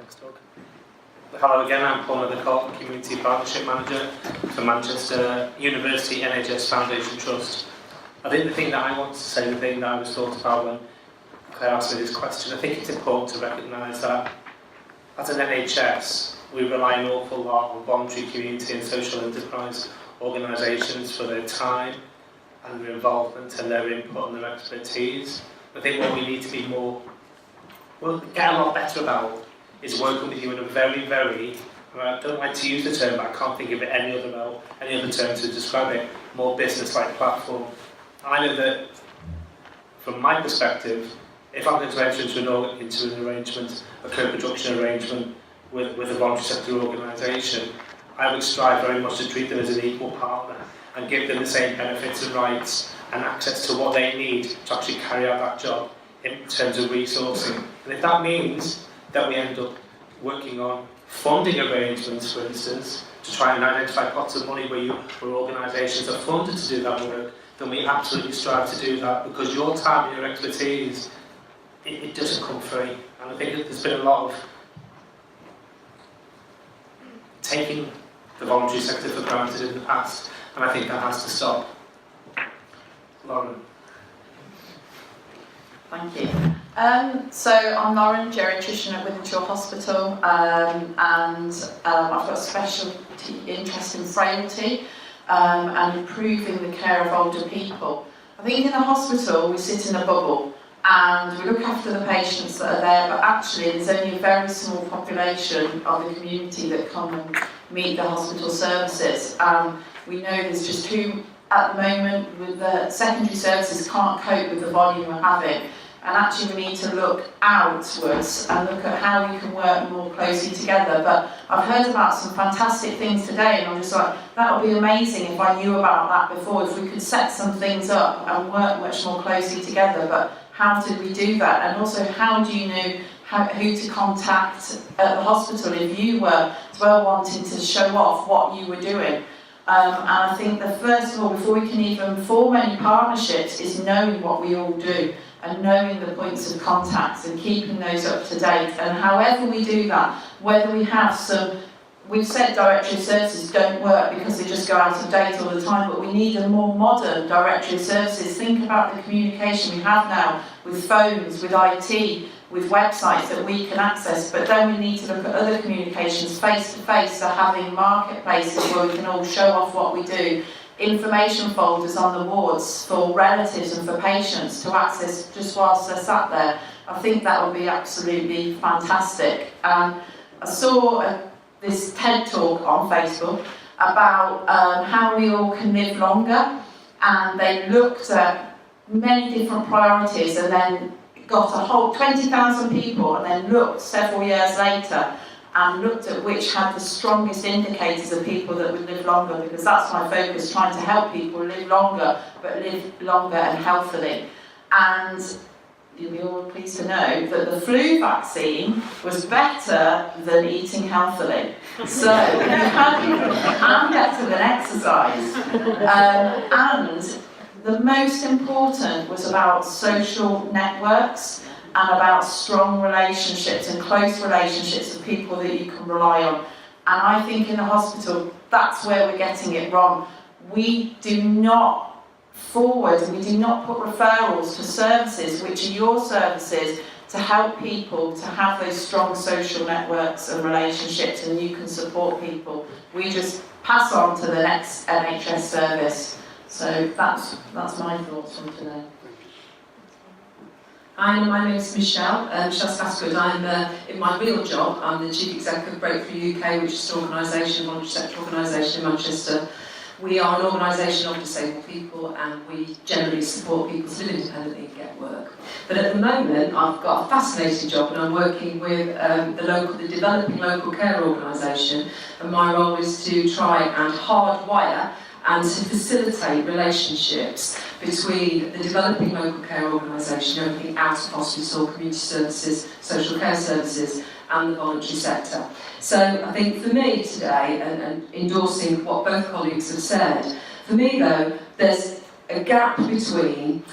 Thanks, Doug. Hello again, I'm Paul Nicole, Community Partnership Manager for Manchester University NHS Foundation Trust. I think the thing that I want to say, the thing that I was thought about when Claire asked me this question, I think it's important to recognise that as an NHS, we rely an awful lot on voluntary community and social enterprise organisations for their time and their involvement and their input and their expertise. I think what we need to be more, get a lot better about is working with you in a very, I don't like to use the term, but I can't think of it any other term to describe it, more business-like platform. I know that, from my perspective, if I'm going to enter into an arrangement, a co-production arrangement with a voluntary sector organisation, I would strive very much to treat them as an equal partner and give them the same benefits and rights and access to what they need to actually carry out that job in terms of resourcing. And if that means that we end up working on funding arrangements, for instance, to try and identify pots of money where organisations are funded to do that work, then we absolutely strive to do that, because your time and your expertise, it doesn't come free. And I think there's been a lot of taking the voluntary sector for granted in the past, and I think that has to stop. Lauren. Thank you. So I'm Lauren, geriatrician at Wythenshawe Hospital, and I've got a specialty interest in frailty and improving the care of older people. I think in the hospital we sit in a bubble and we look after the patients that are there, but actually there's only a very small population of the community that come and meet the hospital services. We know there's just too, at the moment, with the secondary services can't cope with the volume we're having. And actually we need to look outwards and look at how we can work more closely together. But I've heard about some fantastic things today, and I'm just like, that would be amazing if I knew about that before, if we could set some things up and work much more closely together. But how did we do that? And also, how do you know who to contact at the hospital if you were wanting to show off what you were doing? And I think the first of all, before we can even form any partnerships, is knowing what we all do and knowing the points of contact and keeping those up to date. And however we do that, whether we have some, we've said directory of services don't work because they just go out of date all the time, but we need a more modern directory of services. Think about the communication we have now with phones, with IT, with websites that we can access, but then we need to look at other communications face-to-face, so having marketplaces where we can all show off what we do, information folders on the wards for relatives and for patients to access just whilst they're sat there. I think that would be absolutely fantastic. I saw this TED talk on Facebook about how we all can live longer, and they looked at many different priorities and then got a whole 20,000 people and then looked several years later and looked at which had the strongest indicators of people that would live longer, because that's my focus, trying to help people live longer, but live longer and healthily. And you'll be all pleased to know that the flu vaccine was better than eating healthily. So, and better than exercise. And the most important was about social networks and about strong relationships and close relationships with people that you can rely on. And I think in the hospital, that's where we're getting it wrong. We do not forward, and we do not put referrals to services, which are your services, to help people to have those strong social networks and relationships, and you can support people. We just pass on to the next NHS service. So that's my thoughts on today. Hi, my name is Michelle Scasgood. I'm in my real job, I'm the Chief Executive of Breakthrough UK, which is an organisation, voluntary sector organisation in Manchester. We are an organisation of disabled people, and we generally support people to live independently and get work. But at the moment, I've got a fascinating job, and I'm working with the developing local care organisation, and my role is to try and hardwire and to facilitate relationships between the developing local care organisation, everything out of hospital, community services, social care services, and the voluntary sector. So I think for me today, and endorsing what both colleagues have said, for me though, there's a gap between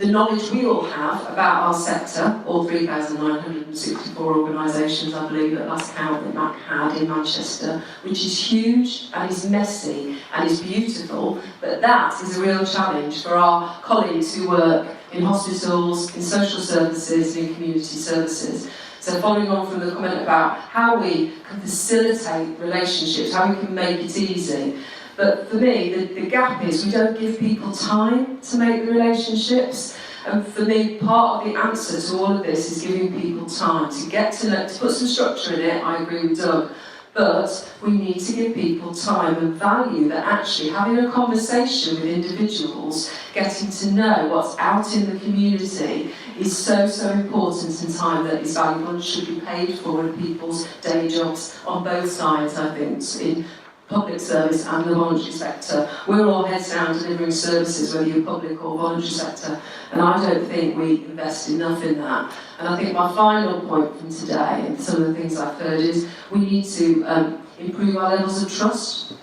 the knowledge we all have about our sector, all 3,964 organisations, I believe, at last count that Mac had in Manchester, which is huge and is messy and is beautiful, but that is a real challenge for our colleagues who work in hospitals, in social services, and in community services. So following on from the comment about how we can facilitate relationships, how we can make it easy. But for me, the gap is we don't give people time to make the relationships. And for me, part of the answer to all of this is giving people time to get to know, to put some structure in it. I agree with Doug. But we need to give people time and value that actually having a conversation with individuals, getting to know what's out in the community is so, so important in time that is valuable and should be paid for in people's day jobs on both sides, I think, in public service and the voluntary sector. We're all heads down delivering services, whether you're public or voluntary sector, and I don't think we invest enough in that. And I think my final point from today, and some of the things I've heard, is we need to improve our levels of trust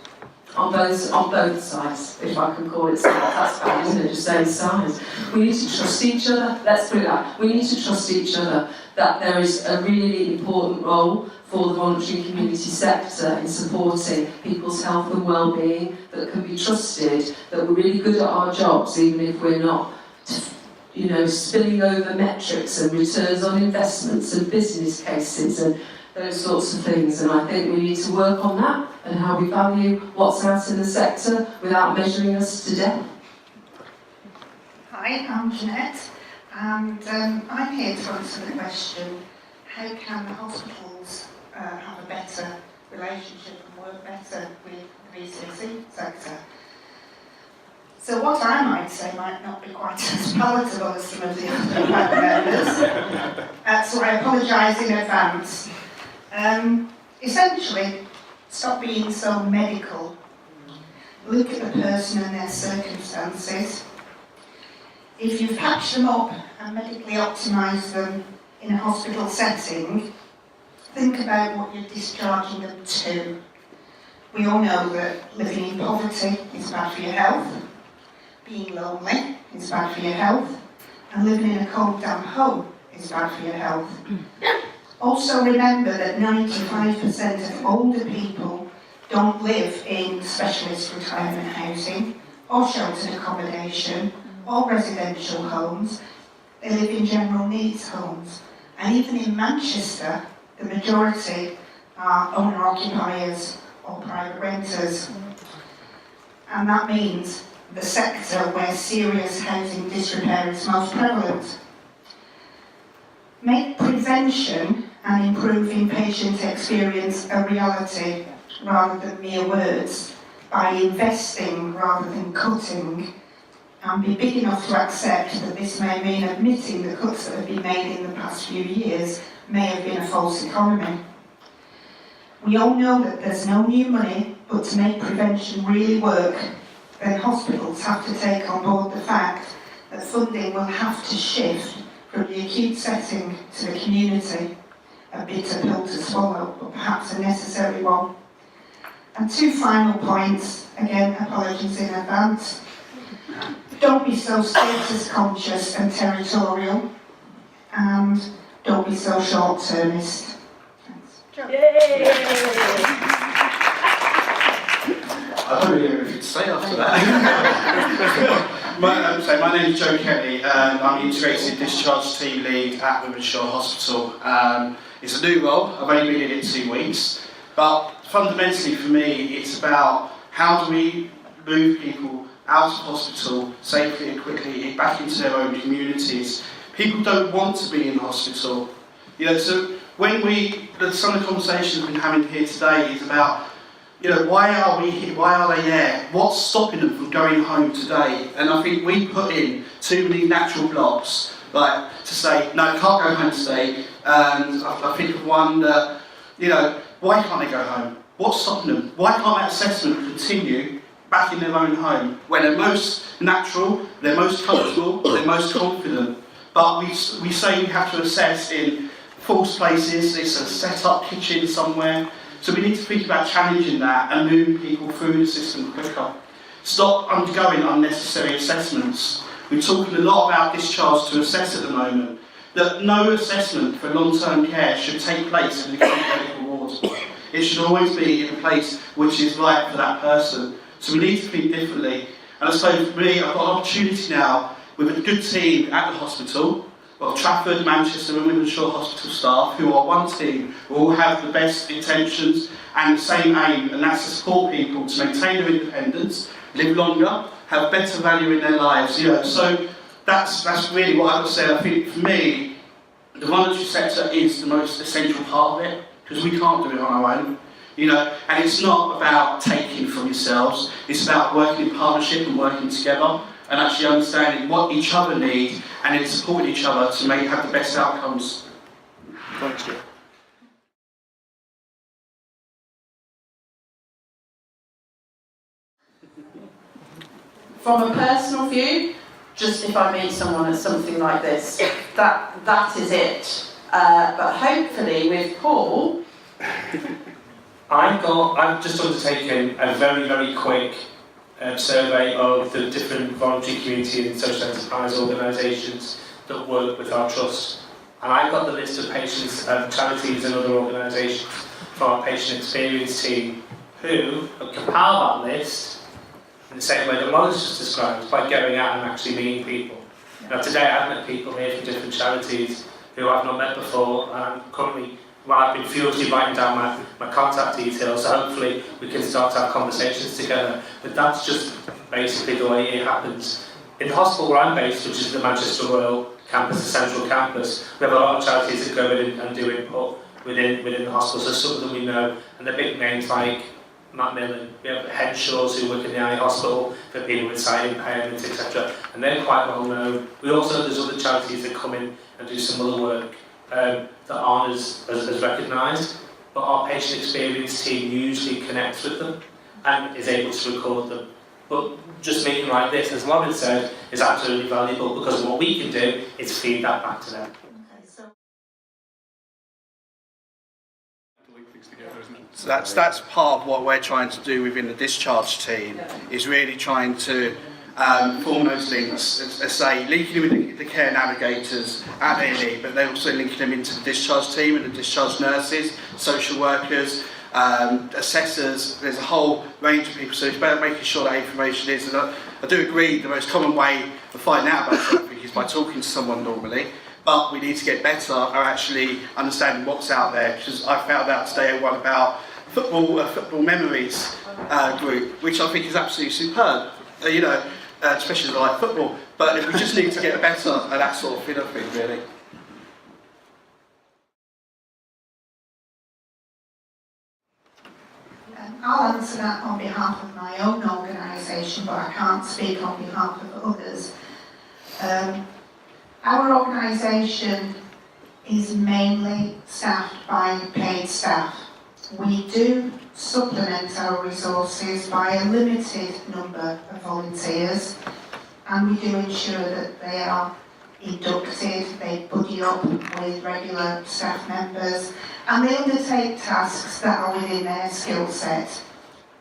on both sides, if I can call it so. That's bad, isn't it? Just saying sides. We need to trust each other. Let's put it that. We need to trust each other that there is a really important role for the voluntary community sector in supporting people's health and well-being, that can be trusted, that we're really good at our jobs, even if we're not, spilling over metrics and returns on investments and business cases and those sorts of things. And I think we need to work on that and how we value what's out in the sector without measuring us to death. Hi, I'm Jeanette, and I'm here to answer the question, how can the hospitals have a better relationship and work better with the VSA sector? So what I might say might not be quite as palatable as some of the other members, so I apologise in advance. Essentially, stop being so medical. Look at the person and their circumstances. If you've patched them up and medically optimised them in a hospital setting, think about what you're discharging them to. We all know that living in poverty is bad for your health, being lonely is bad for your health, and living in a cold, damp home is bad for your health. Also remember that 95% of older people don't live in specialist retirement housing or sheltered accommodation or residential homes. They live in general needs homes. And even in Manchester, the majority are owner-occupiers or private renters. And that means the sector where serious housing disrepair is most prevalent. Make prevention and improving patient experience a reality rather than mere words by investing rather than cutting, and be big enough to accept that this may mean admitting the cuts that have been made in the past few years may have been a false economy. We all know that there's no new money, but to make prevention really work, then hospitals have to take on board the fact that funding will have to shift from the acute setting to the community. A bitter pill to swallow, but perhaps a necessary one. And two final points, again, apologies in advance. Don't be so status conscious and territorial, and don't be so short-termist. Thanks. I don't really know if to say after that. my name is Joe Kelly. I'm the Integrated Discharge Team Lead at Wimborne Hospital. It's a new role. I've only been in it 2 weeks. But fundamentally for me, it's about how do we move people out of hospital safely and quickly back into their own communities. People don't want to be in hospital. So when some of the conversations we've been having here today is about, why are we here? Why are they there? What's stopping them from going home today? And I think we put in too many natural blocks, like to say, no, can't go home today. And I think of one that, why can't they go home? What's stopping them? Why can't that assessment continue back in their own home, where they're most natural, they're most comfortable, they're most confident? But we say we have to assess in false places. It's a set-up kitchen somewhere. So we need to think about challenging that and moving people through the system quicker. Stop undergoing unnecessary assessments. We're talking a lot about discharge to assess at the moment, that no assessment for long-term care should take place in the acute medical ward. It should always be in a place which is right for that person. So we need to think differently. And I suppose for me, I've got an opportunity now with a good team at the hospital, of Trafford, Manchester and Wimborne Hospital staff who are one team, who all have the best intentions and the same aim, and that's to support people to maintain their independence, live longer, have better value in their lives. So that's really what I would say. I think for me, the voluntary sector is the most essential part of it, because we can't do it on our own. And it's not about taking from yourselves, it's about working in partnership and working together and actually understanding what each other need and then supporting each other to have the best outcomes. Thanks, Joe. From a personal view, just if I meet someone at something like this, that is it. But hopefully with Paul... I've just undertaken a very, very quick survey of the different voluntary community and social enterprise organisations that work with our trust. And I've got the list of patients, charities and other organisations from our patient experience team who have compiled that list in the same way that Molly's just described, by going out and actually meeting people. Now today I've met people here from different charities who I've not met before, and currently I've been furiously writing down my contact details, so hopefully we can start to have conversations together. But that's just basically the way it happens. In the hospital where I'm based, which is the Manchester Royal Campus, the central campus, we have a lot of charities that go in and do input within the hospital, so some of them we know, and they're big names like Matt Millen, we have Henshaws who work in the eye hospital for people with sight impairments, etc. And they're quite well known. We also know there's other charities that come in and do similar work that aren't as recognised, but our patient experience team usually connects with them and is able to record them. But just meeting like this, as Robin said, is absolutely valuable, because what we can do is feed that back to them. So that's part of what we're trying to do within the discharge team, is really trying to form those links, as say, linking them with the care navigators at A&E, but then also linking them into the discharge team and the discharge nurses, social workers, assessors. There's a whole range of people, so it's about making sure that information is, and I do agree the most common way of finding out about something is by talking to someone normally. But we need to get better at actually understanding what's out there, because I found out today one about football memories group, which I think is absolutely superb. Especially as I like football. But we just need to get better at that sort of thing, I think, really. I'll answer that on behalf of my own organisation, but I can't speak on behalf of others. Our organisation is mainly staffed by paid staff. We do supplement our resources by a limited number of volunteers, and we do ensure that they are inducted, they buddy up with regular staff members, and they undertake tasks that are within their skill set.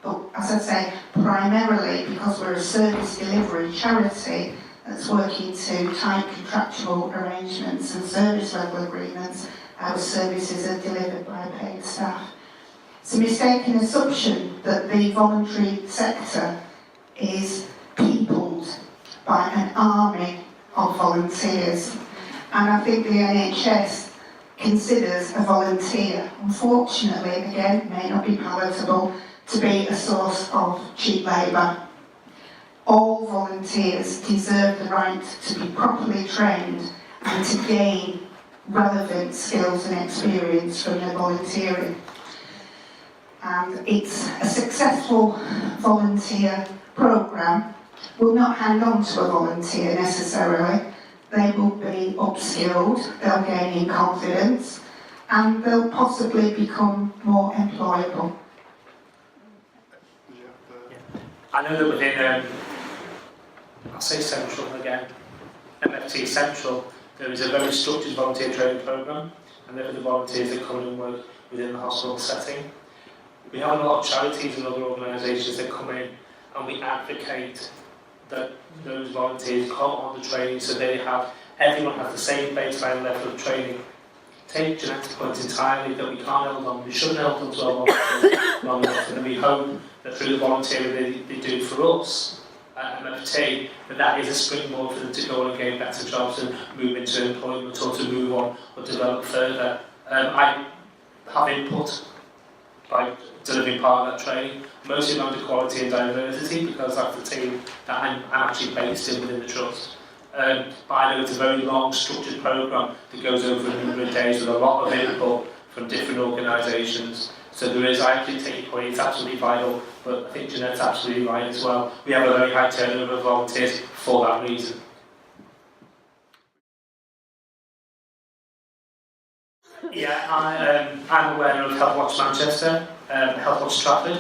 But as I say, primarily because we're a service delivery charity that's working to tight contractual arrangements and service level agreements, our services are delivered by paid staff. It's a mistaken assumption that the voluntary sector is peopled by an army of volunteers, and I think the NHS considers a volunteer, unfortunately, again, may not be palatable, to be a source of cheap labour. All volunteers deserve the right to be properly trained and to gain relevant skills and experience from their volunteering. And it's a successful volunteer programme will not hang on to a volunteer necessarily. They will be upskilled, they'll gain in confidence, and they'll possibly become more employable. I know that within, I'll say Central again, MFT Central, there is a very structured volunteer training programme, and they're the volunteers that come and work within the hospital setting. We have a lot of charities and other organisations that come in and we advocate that those volunteers come on the training so everyone has the same baseline level of training. Take Jeanette's point entirely that we can't hold on, we shouldn't hold on to our volunteers long enough, and we hope that through the volunteering they do for us at MFT, that is a springboard for them to go on and gain better jobs and move into employment or to move on or develop further. I have input by delivering part of that training, mostly around equality and diversity, because that's the team that I'm actually based in within the trust. But I know it's a very long, structured programme that goes over a number of days with a lot of input from different organisations. So there is, I actually take your point, it's absolutely vital, but I think Jeanette's absolutely right as well. We have a very high turnover of volunteers for that reason. Yeah, I'm aware of Health Watch Manchester, Health Watch Trafford.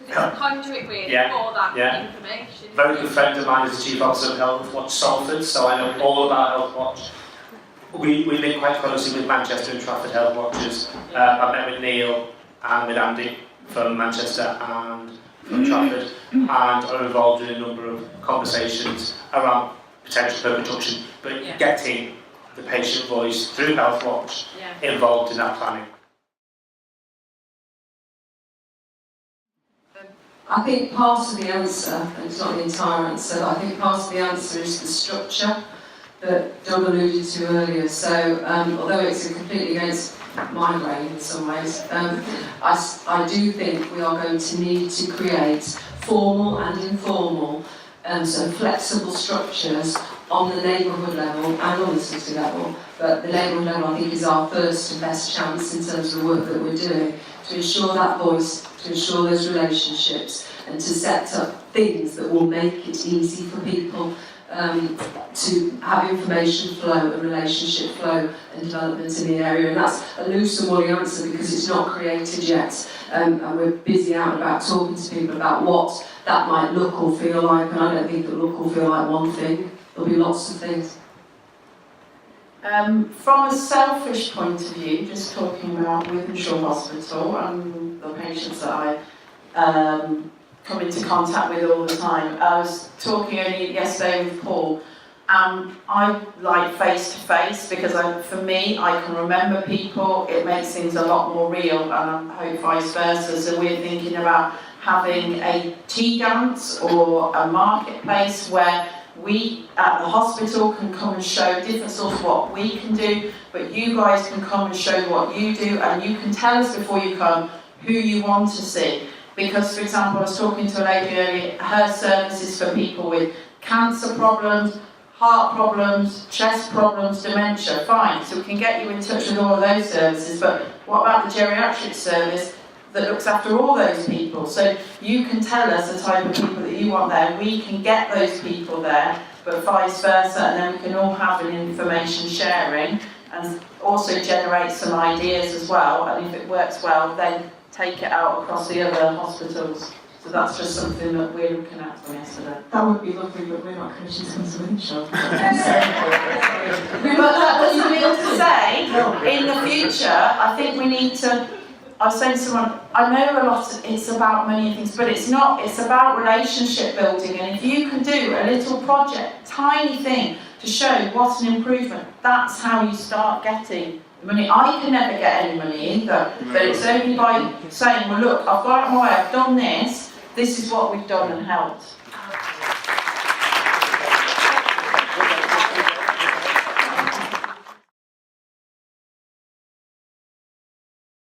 Conduit really for that information. Very good friend of mine is the Chief Officer of Health Watch Salford, so I know all about Health Watch. We link quite closely with Manchester and Trafford Health Watchers. I met with Neil and with Andy from Manchester and from Trafford, and are involved in a number of conversations around potential co-production, but getting the patient voice through Health Watch involved in that planning. I think part of the answer, and it's not the entire answer, but I think part of the answer is the structure that Doug alluded to earlier. So, although it's completely against my brain in some ways, I do think we are going to need to create formal and informal so flexible structures on the neighbourhood level and on the city level. But the neighbourhood level, I think, is our first and best chance in terms of the work that we're doing, to ensure that voice, to ensure those relationships, and to set up things that will make it easy for people to have information flow and relationship flow and development in the area. And that's a loose and woolly answer because it's not created yet, and we're busy out and about talking to people about what that might look or feel like, and I don't think it'll look or feel like one thing. There'll be lots of things. From a selfish point of view, just talking about Withenshaw Hospital and the patients that I come into contact with all the time. I was talking only yesterday with Paul, and I like face-to-face because for me, I can remember people, it makes things a lot more real, and I hope vice versa. So we're thinking about having a tea dance or a marketplace where we at the hospital can come and show different sorts of what we can do, but you guys can come and show what you do, and you can tell us before you come who you want to see. Because, for example, I was talking to a lady earlier, her service is for people with cancer problems, heart problems, chest problems, dementia, fine, so we can get you in touch with all of those services, but what about the geriatric service that looks after all those people? So you can tell us the type of people that you want there, we can get those people there, but vice versa, and then we can all have an information sharing and also generate some ideas as well, and if it works well, then take it out across the other hospitals. So that's just something that we're looking at from yesterday. That would be lovely, but we're not commissioned to come to Withenshaw. But that doesn't mean to say, in the future, I think we need to, I was saying to someone, I know a lot, it's about many things, but it's not, it's about relationship building, and if you can do a little project, tiny thing, to show what's an improvement, that's how you start getting money. I can never get any money either, but it's only by saying, well look, I've got it on my way, I've done this is what we've done and helped.